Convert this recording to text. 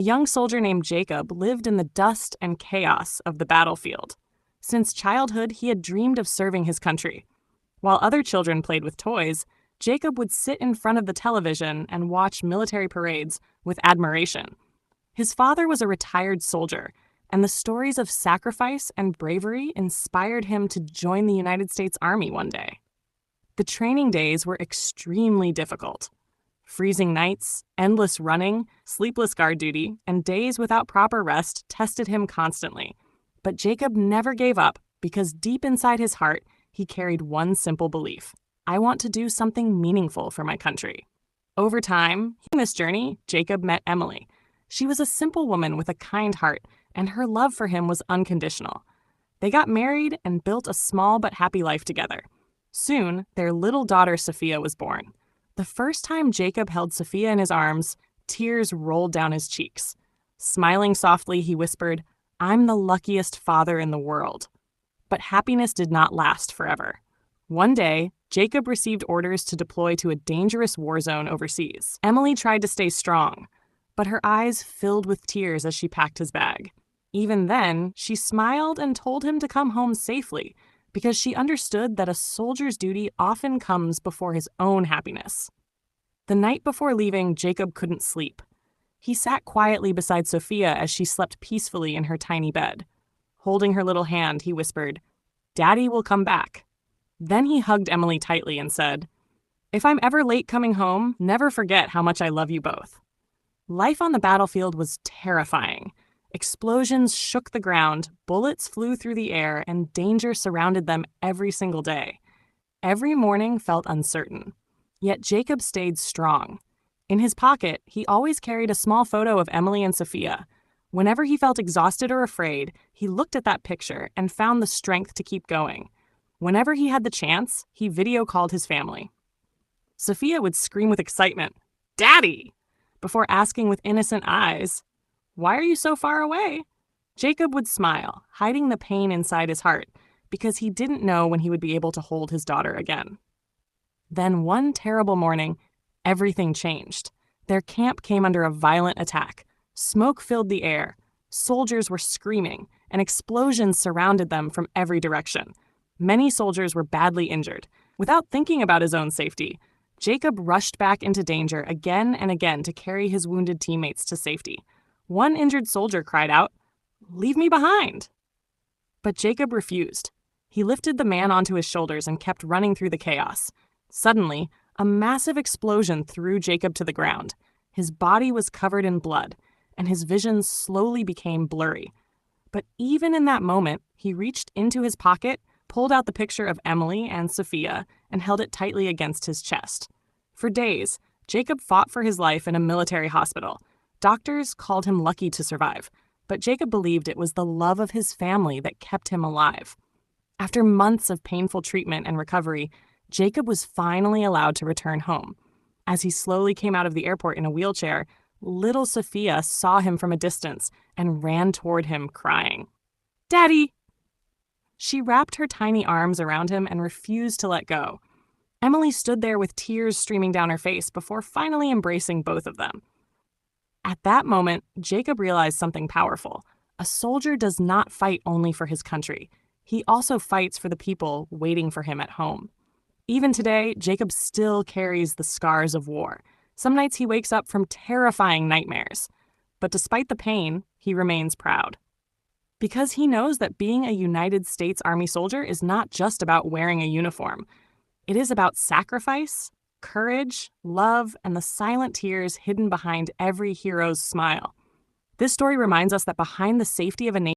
A young soldier named Jacob lived in the dust and chaos of the battlefield. Since childhood, he had dreamed of serving his country. While other children played with toys, Jacob would sit in front of the television and watch military parades with admiration. His father was a retired soldier, and the stories of sacrifice and bravery inspired him to join the United States Army one day. The training days were extremely difficult. Freezing nights, endless running, sleepless guard duty, and days without proper rest tested him constantly. But Jacob never gave up because deep inside his heart, he carried one simple belief: I want to do something meaningful for my country. Over time, in this journey, Jacob met Emily. She was a simple woman with a kind heart, and her love for him was unconditional. They got married and built a small but happy life together. Soon, their little daughter Sophia was born. The first time Jacob held Sophia in his arms, tears rolled down his cheeks. Smiling softly, he whispered, "I'm the luckiest father in the world." But happiness did not last forever. One day, Jacob received orders to deploy to a dangerous war zone overseas. Emily tried to stay strong, but her eyes filled with tears as she packed his bag. Even then, she smiled and told him to come home safely, because she understood that a soldier's duty often comes before his own happiness. The night before leaving, Jacob couldn't sleep. He sat quietly beside Sophia as she slept peacefully in her tiny bed. Holding her little hand, he whispered, "Daddy will come back." Then he hugged Emily tightly and said, "If I'm ever late coming home, never forget how much I love you both." Life on the battlefield was terrifying. Explosions shook the ground, bullets flew through the air, and danger surrounded them every single day. Every morning felt uncertain. Yet Jacob stayed strong. In his pocket, he always carried a small photo of Emily and Sophia. Whenever he felt exhausted or afraid, he looked at that picture and found the strength to keep going. Whenever he had the chance, he video called his family. Sophia would scream with excitement, "Daddy!" before asking with innocent eyes, "Why are you so far away?" Jacob would smile, hiding the pain inside his heart, because he didn't know when he would be able to hold his daughter again. Then one terrible morning, everything changed. Their camp came under a violent attack. Smoke filled the air. Soldiers were screaming, and explosions surrounded them from every direction. Many soldiers were badly injured. Without thinking about his own safety, Jacob rushed back into danger again and again to carry his wounded teammates to safety. One injured soldier cried out, "Leave me behind!" But Jacob refused. He lifted the man onto his shoulders and kept running through the chaos. Suddenly, a massive explosion threw Jacob to the ground. His body was covered in blood, and his vision slowly became blurry. But even in that moment, he reached into his pocket, pulled out the picture of Emily and Sophia, and held it tightly against his chest. For days, Jacob fought for his life in a military hospital. Doctors called him lucky to survive, but Jacob believed it was the love of his family that kept him alive. After months of painful treatment and recovery, Jacob was finally allowed to return home. As he slowly came out of the airport in a wheelchair, little Sophia saw him from a distance and ran toward him, crying, "Daddy!" She wrapped her tiny arms around him and refused to let go. Emily stood there with tears streaming down her face before finally embracing both of them. At that moment, Jacob realized something powerful. A soldier does not fight only for his country. He also fights for the people waiting for him at home. Even today, Jacob still carries the scars of war. Some nights he wakes up from terrifying nightmares. But despite the pain, he remains proud. Because he knows that being a United States Army soldier is not just about wearing a uniform. It is about sacrifice, courage, love, and the silent tears hidden behind every hero's smile. This story reminds us that behind the safety of a nation,